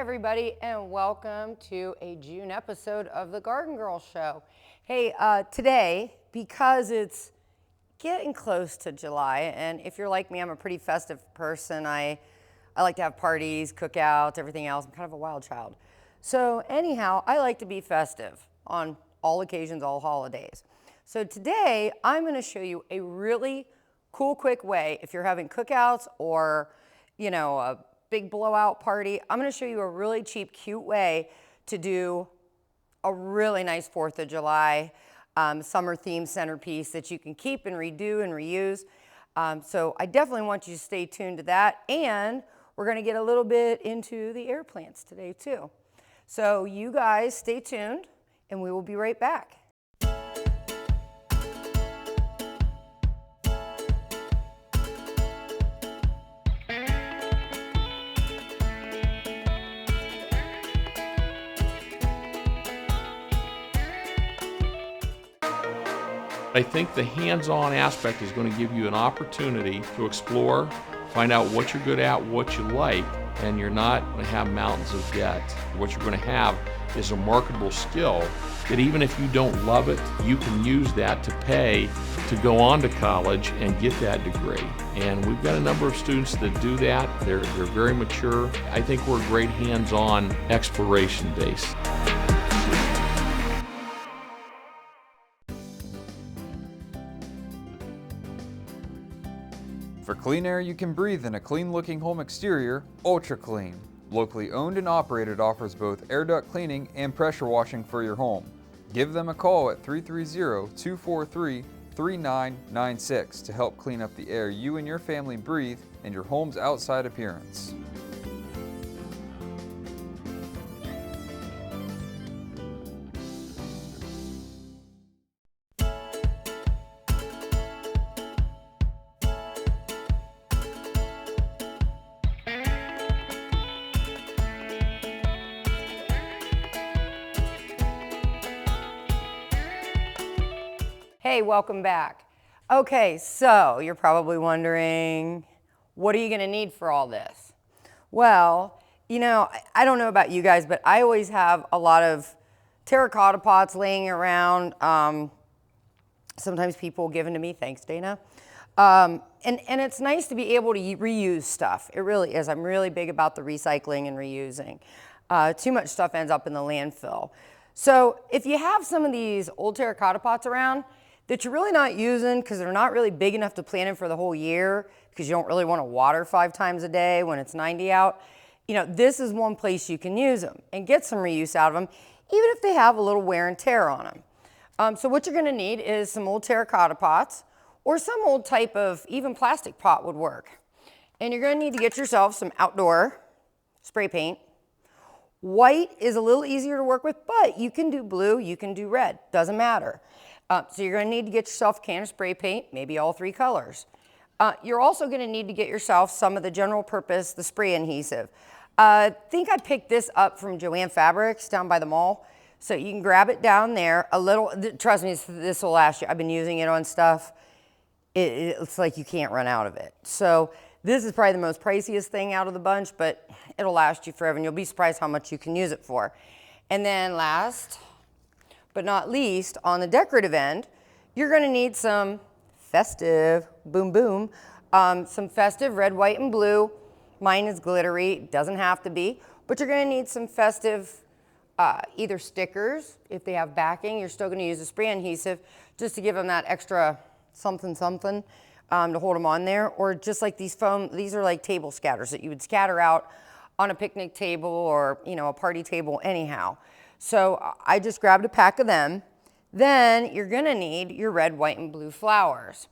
everybody, and welcome to a June episode of the Garden Girl Show. Hey, today, because it's getting close to July, and if you're like me, I'm a pretty festive person. I like to have parties, cookouts, everything else. I'm kind of a wild child. So anyhow, I like to be festive on all occasions, all holidays. So today, I'm going to show you a really cool, quick way if you're having cookouts or, you know, a big blowout party. I'm going to show you a really cheap, cute way to do a really nice 4th of July summer themed centerpiece that you can keep and redo and reuse. So I definitely want you to stay tuned to that. And we're going to get a little bit into the air plants today too. So you guys stay tuned and we will be right back. I think the hands-on aspect is going to give you an opportunity to explore, find out what you're good at, what you like, and you're not going to have mountains of debt. What you're going to have is a marketable skill that even if you don't love it, you can use that to pay to go on to college and get that degree. And we've got a number of students that do that. They're very mature. I think we're a great hands-on exploration base. For clean air you can breathe in a clean-looking home exterior, Ultra Clean. Locally owned and operated, offers both air duct cleaning and pressure washing for your home. Give them a call at 330-243-3996 to help clean up the air you and your family breathe and your home's outside appearance. Hey, welcome back. Okay, so you're probably wondering, what are you gonna need for all this? Well, you know, I don't know about you guys, but I always have a lot of terracotta pots laying around. Sometimes people give them to me, thanks Dana. And it's nice to be able to reuse stuff. It really is. I'm really big about the recycling and reusing. Too much stuff ends up in the landfill. So if you have some of these old terracotta pots around that you're really not using because they're not really big enough to plant in for the whole year because you don't really want to water 5 times a day when it's 90 out, you know, this is one place you can use them and get some reuse out of them, even if they have a little wear and tear on them. So what you're going to need is some old terracotta pots or some old type of even plastic pot would work. And you're going to need to get yourself some outdoor spray paint. White is a little easier to work with, but you can do blue, you can do red, doesn't matter. So you're going to need to get yourself a can of spray paint, maybe all 3 colors. You're also going to need to get yourself some of the general purpose, the spray adhesive. I think I picked this up from Joann Fabrics down by the mall. So you can grab it down there, a little, trust me, this will last you. I've been using it on stuff. It's like you can't run out of it. So this is probably the most priciest thing out of the bunch, but it'll last you forever and you'll be surprised how much you can use it for. And then last but not least, on the decorative end, you're gonna need some festive, boom boom, some festive red, white, and blue. Mine is glittery, doesn't have to be, but you're gonna need some festive either stickers, if they have backing. You're still gonna use a spray adhesive just to give them that extra something something to hold them on there, or just like these foam, these are like table scatters that you would scatter out on a picnic table or, you know, a party table anyhow. So I just grabbed a pack of them. Then you're gonna need your red, white, and blue flowers.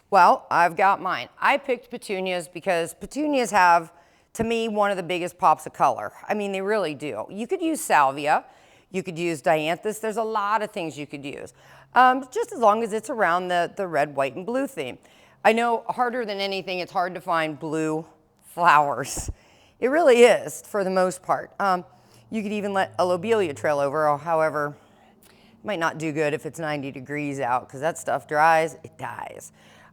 Well, I've got mine. I picked petunias because petunias have, to me, one of the biggest pops of color. I mean, they really do. You could use salvia, you could use dianthus. There's a lot of things you could use, just as long as it's around the red, white, and blue theme. I know harder than anything, it's hard to find blue flowers. It really is, for the most part. You could even let a lobelia trail over, or however, it might not do good if it's 90 degrees out, because that stuff dries, it dies.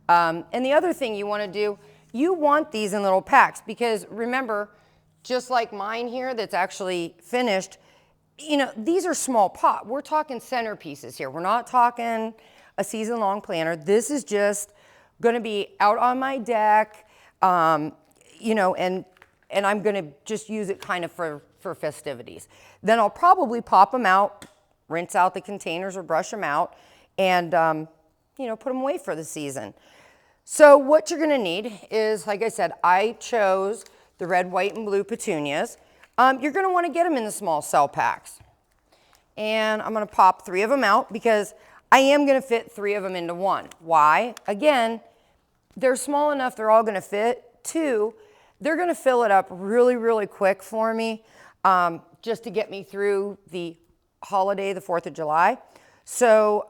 And the other thing you want to do, you want these in little packs, because remember, just like mine here that's actually finished, you know, these are small pot. We're talking centerpieces here. We're not talking a season-long planter. This is just gonna be out on my deck, you know, and I'm gonna just use it kind of for festivities. Then I'll probably pop them out, rinse out the containers or brush them out, and you know, put them away for the season. So what you're gonna need is, like I said, I chose the red, white, and blue petunias. You're gonna wanna get them in the small cell packs. And I'm gonna pop 3 of them out because I am gonna fit 3 of them into one. Why? Again, they're small enough they're all gonna fit. 2, they're gonna fill it up really, really quick for me, just to get me through the holiday, the 4th of July. So,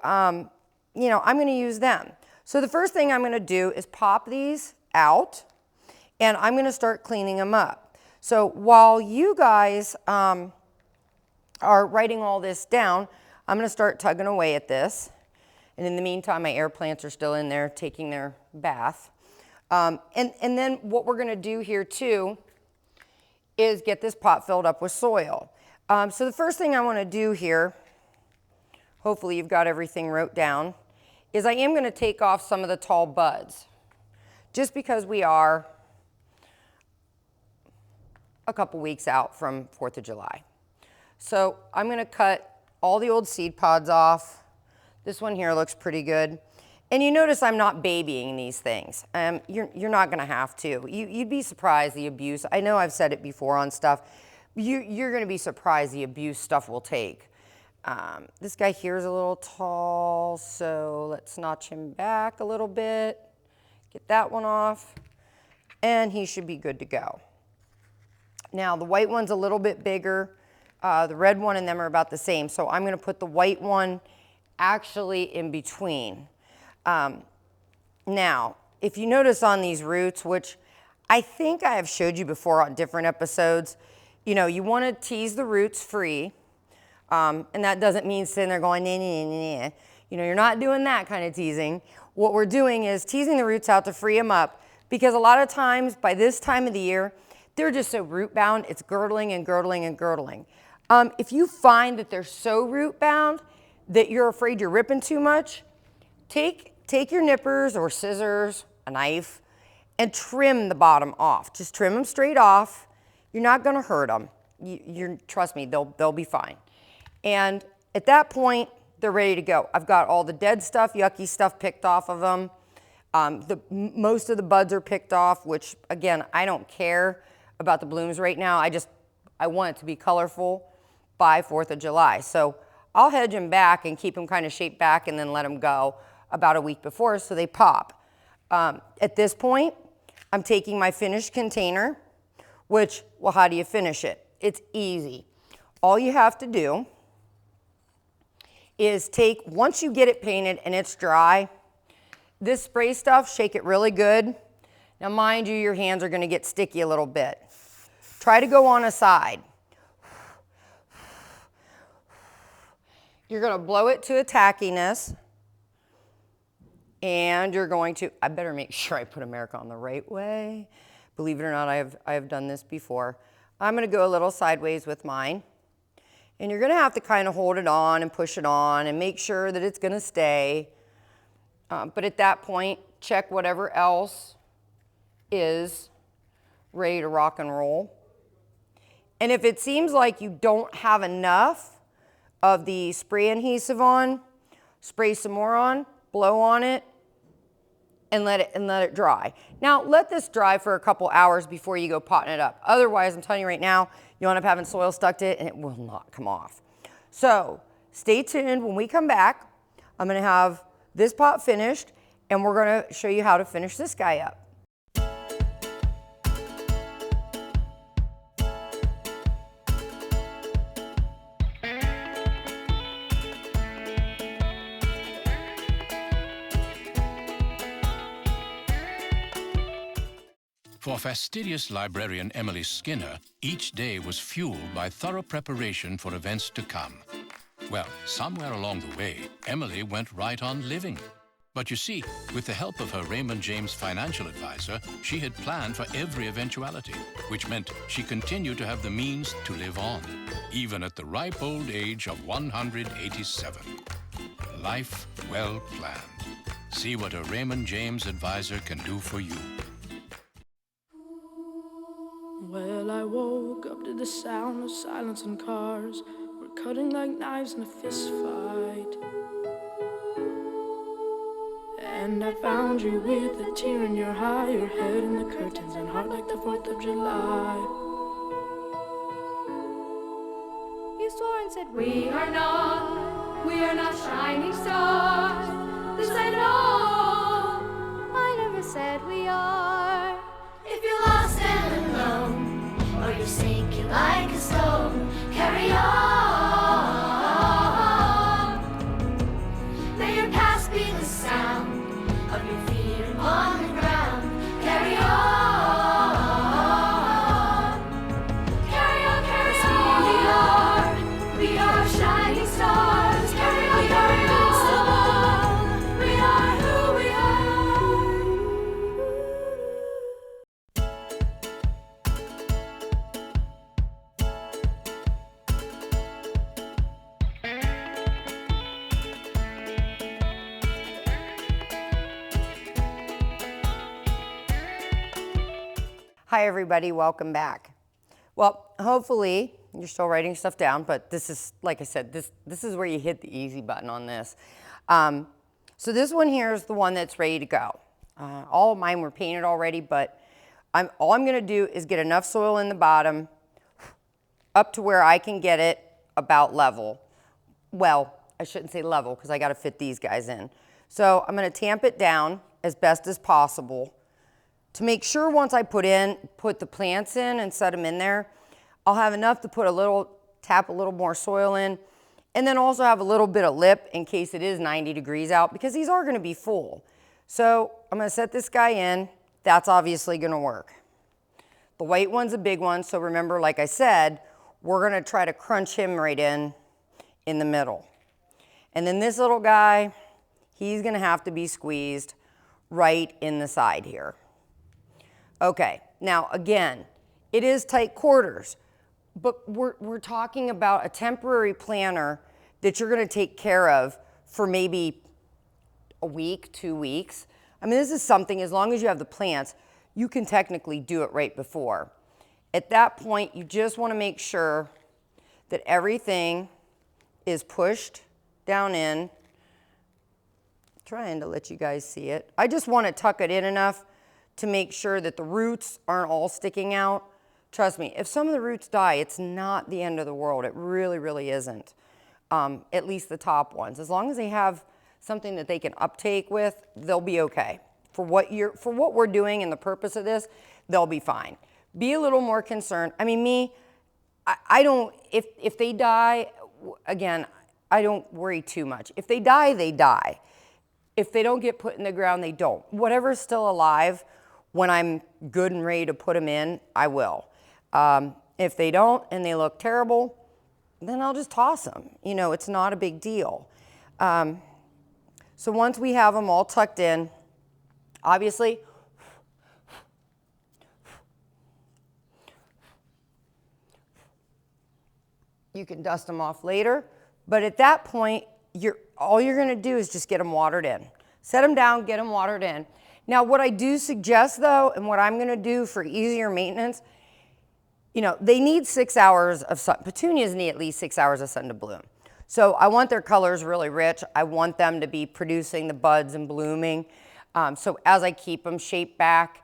you know, I'm gonna use them. So the first thing I'm gonna do is pop these out, and I'm gonna start cleaning them up. So while you guys are writing all this down, I'm gonna start tugging away at this. And in the meantime, my air plants are still in there taking their bath. And then what we're gonna do here too is get this pot filled up with soil. So the first thing I wanna do here, hopefully you've got everything wrote down, is I am gonna take off some of the tall buds, just because we are a couple weeks out from 4th of July. So I'm gonna cut all the old seed pods off. This one here looks pretty good. And you notice I'm not babying these things. You're not gonna have to. You'd be surprised the abuse. I know I've said it before on stuff. You're gonna be surprised the abuse stuff will take. This guy here is a little tall, so let's notch him back a little bit. Get that one off, and he should be good to go. Now the white one's a little bit bigger. The red one and them are about the same, so I'm gonna put the white one actually in between. Now, if you notice on these roots, which I think I have showed you before on different episodes, you know, you wanna tease the roots free, and that doesn't mean sitting there going, nah, nah, nah, nah. You know, you're not doing that kind of teasing. What we're doing is teasing the roots out to free them up, because a lot of times by this time of the year, they're just so root bound, it's girdling and girdling and girdling. If you find that they're so root bound that you're afraid you're ripping too much, take your nippers or scissors, a knife, and trim the bottom off. Just trim them straight off. You're not gonna hurt them. Trust me, they'll be fine. And at that point, they're ready to go. I've got all the dead stuff, yucky stuff picked off of them. Most of the buds are picked off, which again, I don't care about the blooms right now. I want it to be colorful by 4th of July. So I'll hedge them back and keep them kind of shaped back and then let them go about a week before so they pop. At this point, I'm taking my finished container, which, well, how do you finish it? It's easy. All you have to do is once you get it painted and it's dry, this spray stuff, shake it really good. Now mind you, your hands are gonna get sticky a little bit. Try to go on a side. You're gonna blow it to a tackiness, and you're going to, I better make sure I put America on the right way. Believe it or not, I have done this before. I'm gonna go a little sideways with mine. And you're gonna have to kind of hold it on and push it on and make sure that it's gonna stay. But at that point, check whatever else is ready to rock and roll. And if it seems like you don't have enough of the spray adhesive on, spray some more on, blow on it, and let it dry. Now, let this dry for a couple hours before you go potting it up. Otherwise, I'm telling you right now, you'll end up having soil stuck to it and it will not come off. So stay tuned. When we come back, I'm gonna have this pot finished and we're gonna show you how to finish this guy up. For fastidious librarian Emily Skinner, each day was fueled by thorough preparation for events to come. Well, somewhere along the way, Emily went right on living. But you see, with the help of her Raymond James financial advisor, she had planned for every eventuality, which meant she continued to have the means to live on, even at the ripe old age of 187. Life well planned. See what a Raymond James advisor can do for you. Well, I woke up to the sound of silence and cars were cutting like knives in a fist fight. And I found you with a tear in your eye, your head in the curtains and heart like the 4th of July. You swore and said, we are not shining stars. This I know, I never said we are. If you're lost and alone, or you're sinking like a stone, carry on. May your past be the sound of your feet upon the ground. Carry on. Carry on, carry on. We are shining stars. Carry on, carry on. We are who we Hi everybody, welcome back. Well, hopefully you're still writing stuff down, but this is, like I said, this is where you hit the easy button on this. So this one here is the one that's ready to go. All of mine were painted already, but all I'm gonna do is get enough soil in the bottom up to where I can get it about level. Well, I shouldn't say level because I gotta fit these guys in. So I'm gonna tamp it down as best as possible to make sure once I put the plants in and set them in there, I'll have enough to tap a little more soil in, and then also have a little bit of lip in case it is 90 degrees out, because these are gonna be full. So I'm gonna set this guy in. That's obviously gonna work. The white one's a big one, so remember, like I said, we're gonna try to crunch him right in the middle. And then this little guy, he's gonna have to be squeezed right in the side here. Okay, now again, it is tight quarters, but we're talking about a temporary planter that you're gonna take care of for maybe a week, 2 weeks. I mean, this is something, as long as you have the plants, you can technically do it right before. At that point, you just wanna make sure that everything is pushed down in. Trying to let you guys see it. I just wanna tuck it in enough to make sure that the roots aren't all sticking out. Trust me, if some of the roots die, it's not the end of the world. It really, really isn't. At least the top ones. As long as they have something that they can uptake with, they'll be okay. For what we're doing and the purpose of this, they'll be fine. Be a little more concerned. I mean, I don't, if they die, again, I don't worry too much. If they die, they die. If they don't get put in the ground, they don't. Whatever's still alive, when I'm good and ready to put them in, I will. If they don't and they look terrible, then I'll just toss them. You know, it's not a big deal. So once we have them all tucked in, obviously, you can dust them off later, but at that point, all you're gonna do is just get them watered in. Set them down, get them watered in. Now, what I do suggest though, and what I'm gonna do for easier maintenance, you know, they need 6 hours of sun. Petunias need at least 6 hours of sun to bloom. So I want their colors really rich. I want them to be producing the buds and blooming. So as I keep them shaped back,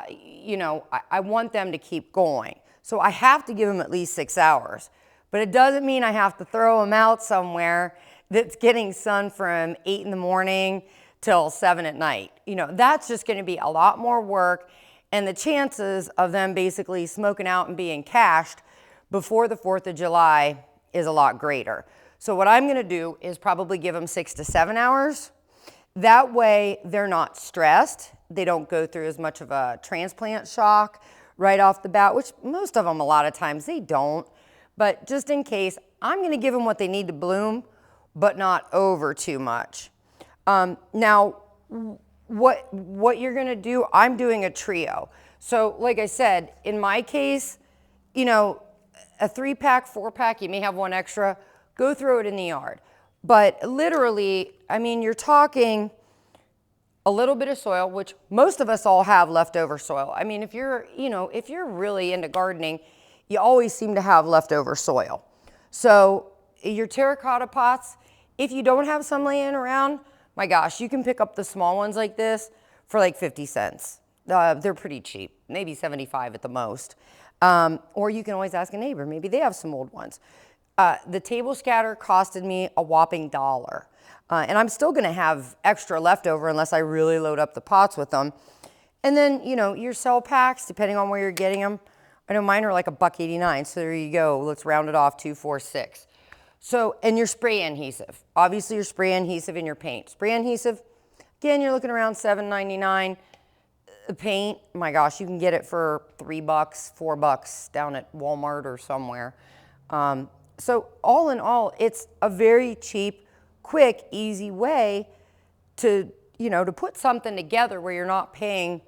you know, I want them to keep going. So I have to give them at least 6 hours. But it doesn't mean I have to throw them out somewhere that's getting sun from 8 in the morning till 7 at night. You know, that's just gonna be a lot more work, and the chances of them basically smoking out and being cashed before the 4th of July is a lot greater. So what I'm gonna do is probably give them 6 to 7 hours. That way they're not stressed. They don't go through as much of a transplant shock right off the bat, which most of them a lot of times they don't. But just in case, I'm gonna give them what they need to bloom, but not over too much. Now, what you're gonna do, I'm doing a trio. So like I said, in my case, you know, a 3-pack, 4-pack, you may have one extra, go throw it in the yard. But literally, I mean, you're talking a little bit of soil, which most of us all have leftover soil. I mean, if you're, you know, if you're really into gardening, you always seem to have leftover soil. So your terracotta pots, if you don't have some laying around, my gosh, you can pick up the small ones like this for like 50 cents. They're pretty cheap, maybe 75 at the most. Or you can always ask a neighbor, maybe they have some old ones. The table scatter costed me a whopping $1. And I'm still gonna have extra leftover unless I really load up the pots with them. And then, you know, your cell packs, depending on where you're getting them, I know mine are like $1.89, so there you go. Let's round it off, 2, 4, 6. So, and your spray adhesive. Obviously your spray adhesive in your paint. Spray adhesive, again, you're looking around $7.99. The paint, my gosh, you can get it for $3, $4 down at Walmart or somewhere. So all in all, it's a very cheap, quick, easy way to, you know, to put something together where you're not paying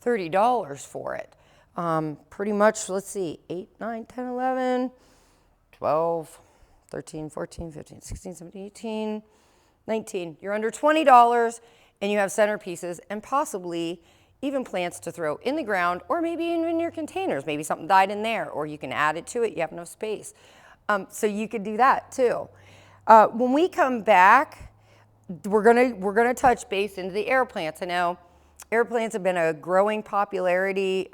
$30 for it. Pretty much, let's see, 8, 9, 10, 11, 12, 13, 14, 15, 16, 17, 18, 19. You're under $20 and you have centerpieces and possibly even plants to throw in the ground or maybe even in your containers. Maybe something died in there or you can add it to it. You have enough space. So you could do that too. When we come back, we're gonna touch base into the air plants. I know air plants have been a growing popularity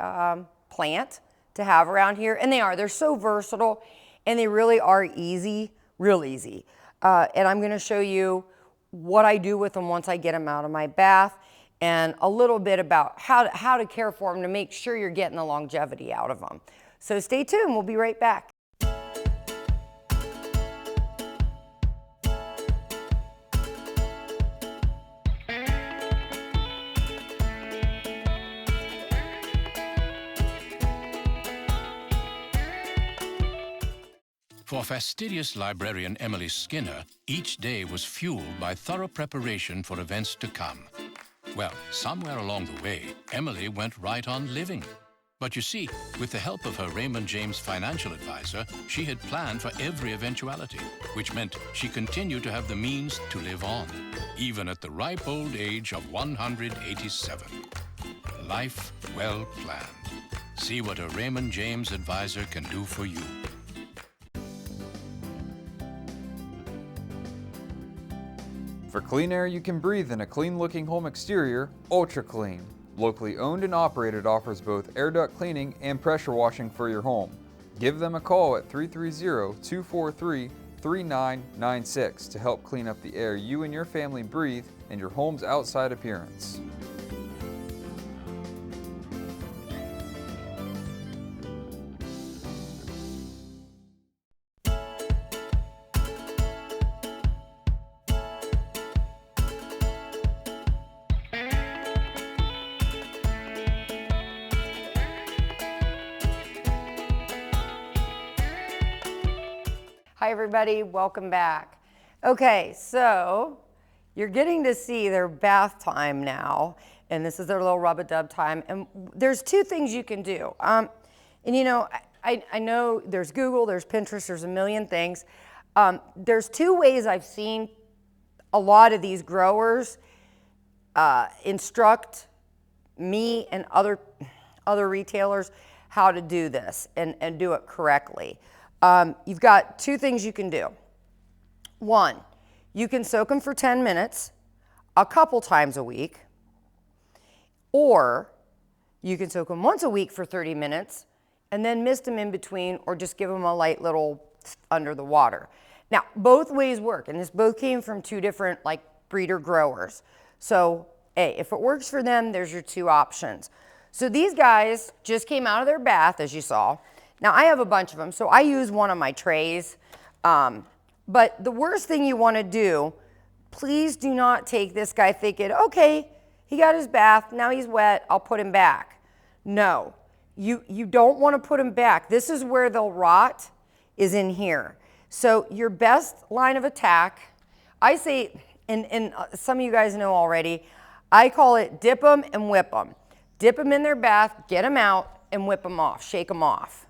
plant to have around here, and they are. They're so versatile, and they really are easy, real easy. And I'm gonna show you what I do with them once I get them out of my bath, and a little bit about how to care for them to make sure you're getting the longevity out of them. So stay tuned, we'll be right back. For fastidious librarian Emily Skinner, each day was fueled by thorough preparation for events to come. Well, somewhere along the way, Emily went right on living. But you see, with the help of her Raymond James financial advisor, she had planned for every eventuality, which meant she continued to have the means to live on, even at the ripe old age of 187. Life well planned. See what a Raymond James advisor can do for you. For clean air you can breathe in a clean-looking home exterior, Ultra Clean. Locally owned and operated, offers both air duct cleaning and pressure washing for your home. Give them a call at 330-243-3996 to help clean up the air you and your family breathe and your home's outside appearance. Hi everybody, welcome back. Okay, so you're getting to see their bath time now, and this is their little rub-a-dub time, and there's 2 things you can do. And you know, I know there's Google, there's Pinterest, there's a million things. There's 2 ways I've seen a lot of these growers instruct me and other retailers how to do this and do it correctly. You've got 2 things you can do. 1, you can soak them for 10 minutes a couple times a week, or you can soak them once a week for 30 minutes and then mist them in between, or just give them a light little under the water. Now, both ways work, and this both came from 2 different like breeder growers. So, hey, if it works for them, there's your 2 options. So these guys just came out of their bath, as you saw. Now I have a bunch of them, so I use one of my trays. But the worst thing you want to do, please do not take this guy thinking, okay, he got his bath, now he's wet, I'll put him back. No, you don't want to put him back. This is where they'll rot, is in here. So your best line of attack, I say, and some of you guys know already, I call it dip them and whip them. Dip them in their bath, get them out, and whip them off, shake them off.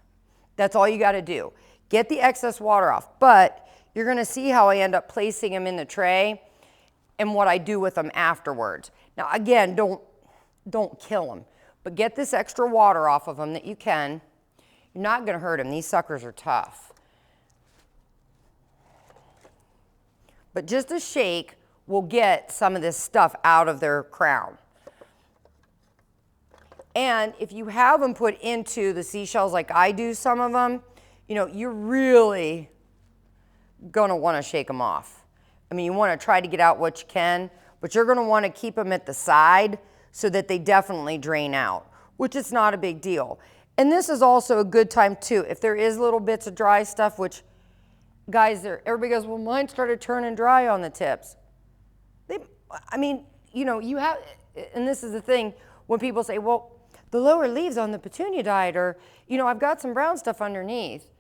That's all you got to do. Get the excess water off. But you're going to see how I end up placing them in the tray and what I do with them afterwards. Now, again, don't kill them, but get this extra water off of them that you can. You're not going to hurt them. These suckers are tough. But just a shake will get some of this stuff out of their crown. And if you have them put into the seashells like I do some of them, you know, you're really gonna wanna shake them off. I mean, you wanna try to get out what you can, but you're gonna wanna keep them at the side so that they definitely drain out, which is not a big deal. And this is also a good time too, if there is little bits of dry stuff, which guys, everybody goes, well, mine started turning dry on the tips. I mean, you know, you have, and this is the thing, when people say, well, the lower leaves on the petunia died, or, you know, I've got some brown stuff underneath.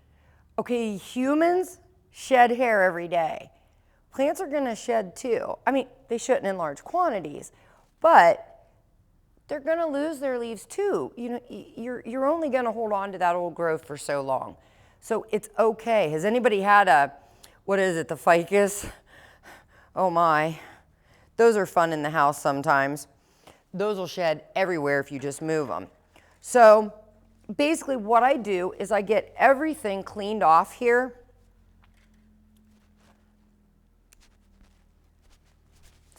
Okay, humans shed hair every day. Plants are gonna shed too. I mean, they shouldn't in large quantities, but they're gonna lose their leaves too. You know, you're only gonna hold on to that old growth for so long. So it's okay. Has anybody had a, what is it, the ficus? Oh my. Those are fun in the house sometimes. Those will shed everywhere if you just move them. So basically what I do is I get everything cleaned off here.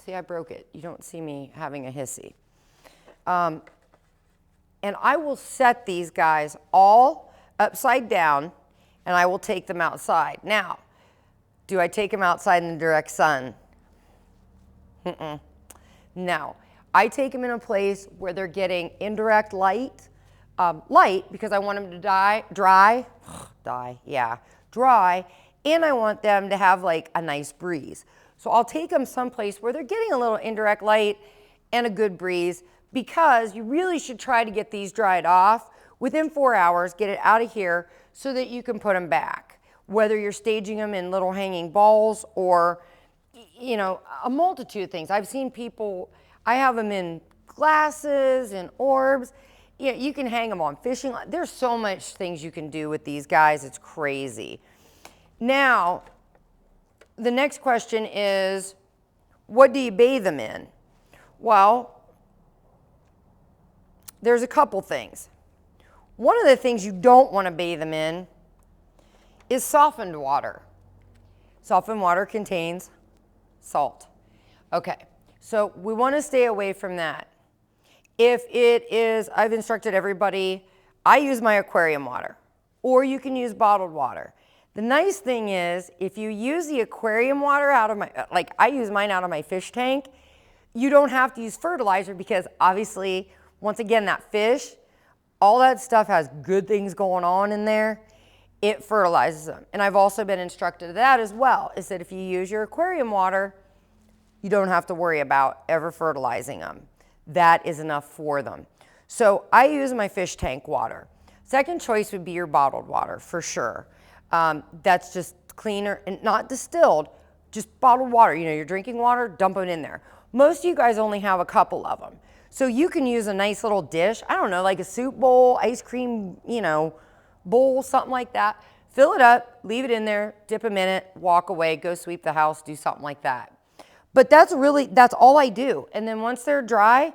See, I broke it. You don't see me having a hissy. And I will set these guys all upside down and I will take them outside. Now, do I take them outside in the direct sun? No. I take them in a place where they're getting indirect light, because I want them to dry, and I want them to have like a nice breeze. So I'll take them someplace where they're getting a little indirect light and a good breeze, because you really should try to get these dried off within 4 hours, get it out of here so that you can put them back, whether you're staging them in little hanging balls or, you know, a multitude of things. I've seen people, I have them in glasses and orbs. You know, you can hang them on fishing. There's so much things you can do with these guys. It's crazy. Now, the next question is, what do you bathe them in? Well, there's a couple things. One of the things you don't want to bathe them in is softened water. Softened water contains salt. Okay. So we want to stay away from that. If it is, I've instructed everybody, I use my aquarium water, or you can use bottled water. The nice thing is, if you use the aquarium water out of my, like I use mine out of my fish tank, you don't have to use fertilizer, because obviously, once again, that fish, all that stuff has good things going on in there. It fertilizes them. And I've also been instructed of that as well, is that if you use your aquarium water, you don't have to worry about ever fertilizing them. That is enough for them. So I use my fish tank water. Second choice would be your bottled water, for sure. That's just cleaner and not distilled, just bottled water. You know, your drinking water, dump it in there. Most of you guys only have a couple of them. So you can use a nice little dish, I don't know, like a soup bowl, ice cream, you know, bowl, something like that. Fill it up, leave it in there, dip them in it, walk away, go sweep the house, do something like that. But that's all I do. And then once they're dry,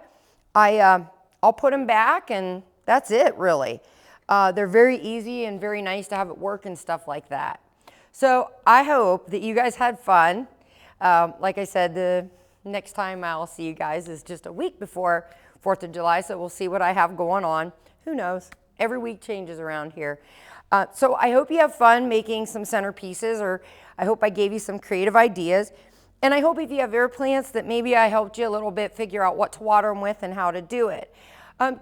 I'll put them back, and that's it, really. They're very easy and very nice to have at work and stuff like that. So I hope that you guys had fun. Like I said, the next time I'll see you guys is just a week before 4th of July, so we'll see what I have going on. Who knows? Every week changes around here. So I hope you have fun making some centerpieces, or I hope I gave you some creative ideas. And I hope if you have air plants that maybe I helped you a little bit figure out what to water them with and how to do it.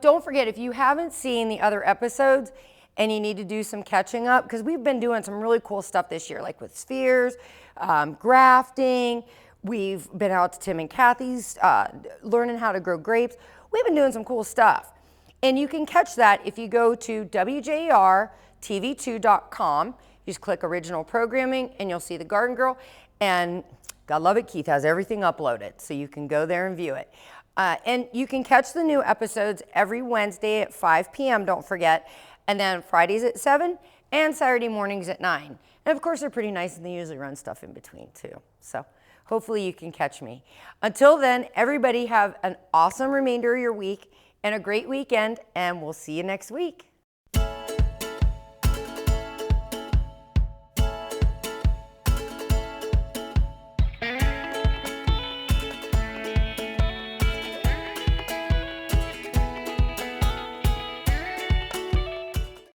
Don't forget, if you haven't seen the other episodes and you need to do some catching up, because we've been doing some really cool stuff this year, like with spheres, grafting. We've been out to Tim and Kathy's, learning how to grow grapes. We've been doing some cool stuff. And you can catch that if you go to wjertv2.com. You just click original programming and you'll see the Garden Girl. And God love it, Keith has everything uploaded, so you can go there and view it. And you can catch the new episodes every Wednesday at 5 p.m., don't forget, and then Fridays at 7 and Saturday mornings at 9. And of course, they're pretty nice and they usually run stuff in between too. So hopefully you can catch me. Until then, everybody have an awesome remainder of your week and a great weekend, and we'll see you next week.